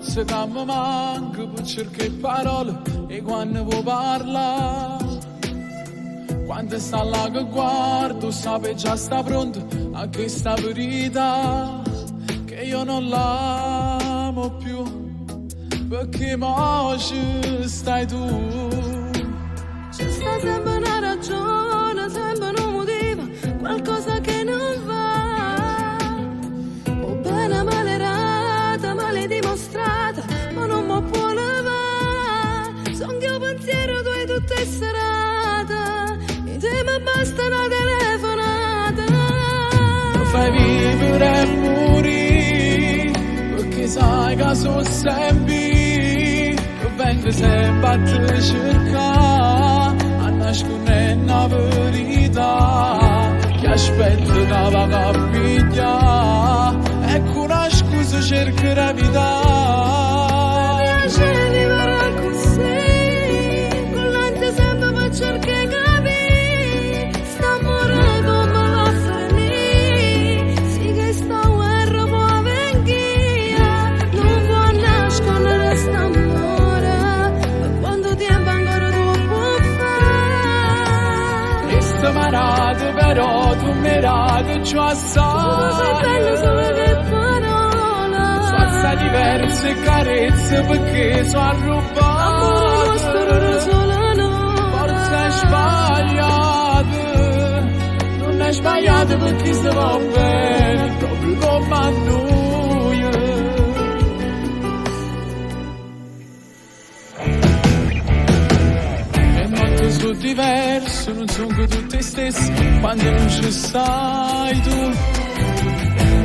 forse che mi manca per cercare parole e quando vuoi parlare. Quando sta là che guardo, sape già sta pronto a questa verità, che io non l'amo più, perché oggi stai tu. C'è sta sempre una ragione, sempre un motivo, qualcosa che non va. O bene malerata, male dimostrata, ma non mi può levare. Son che un pensiero tu hai tutte serate, e te mi basta una telefonata. Mi fai vivere e morire, perché sai che sono sempre, vengo sempre a te cercare, a nascondere una verità, che aspetto che va a pigliare, ecco una scusa cercherà vita. Mi piace vivere così, con l'ansia sempre per cercare capire, sta amore come va a finire, sì che sta guerra può venire, non può nascondere sta amore, per quanto tempo ancora tu puoi fare. Questa marata però tu mi rate già assai, Sei bello solo che parole, Sono diverse carezze perché sono arrubate. amore nostro solo noi. Forse è sbagliato, non è sbagliato perché si va bene, proprio come a noi. Le notti sono diverse, non sono che tutte stesse, quando non ci stai tu.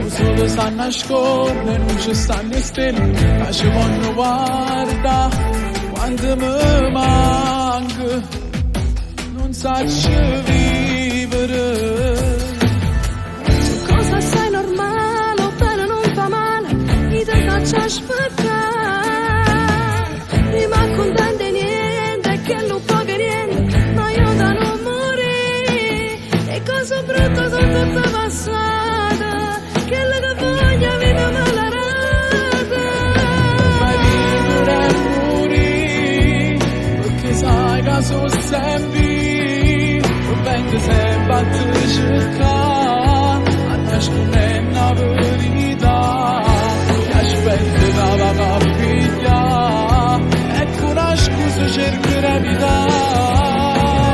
Il sole sta a nascondere, non ci stanno le stelle, ma ci vanno guarda, quando mi manca, non sacci vivere. Cosa sei normale, o bene non fa male, io ti faccio aspettare. Prima contente niente, che non paga niente, ma io da non morire. E cose brutte sono tutte passate, che le che voglio vita me la rata. Fai vivere e morire, perché sai che sono sempre, vengo sempre a te cercare, a nascondere una verità, che aspetto che va a pigliare, ecco una scusa cercherà vita.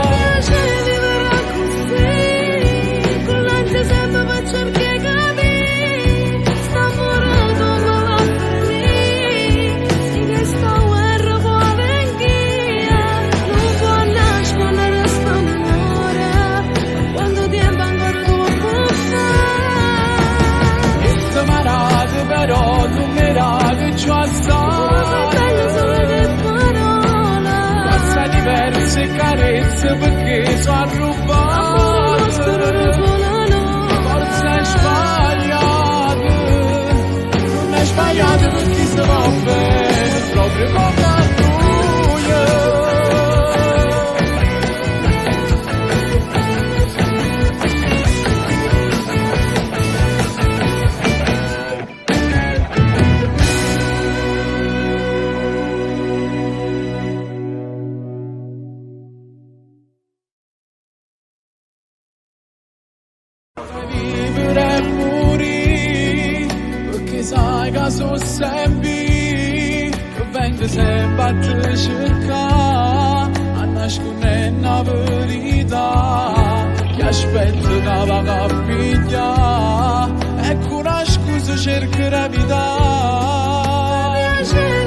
Mi piace vivere così, con l'ansia sempre per cercare capire, sta amore come va a finire, sì che sta guerra può venire, non può nascondere sta amore, quanto tempo ancora tu puoi fare. Questa marata però tu mi rate già assai, Bello solo che parole, Forza diverse carezze perché sono amore nostro arrubate. solo noi. Forse è sbagliato, non è sbagliato perché si va bene, proprio come a noi. Fai vivere e morire, perché sai che sono sempre, che vengo sempre a te cercare, a nascondere una verità, che aspetto che va a pigliare, ecco una scusa cercherà vita. Mi piace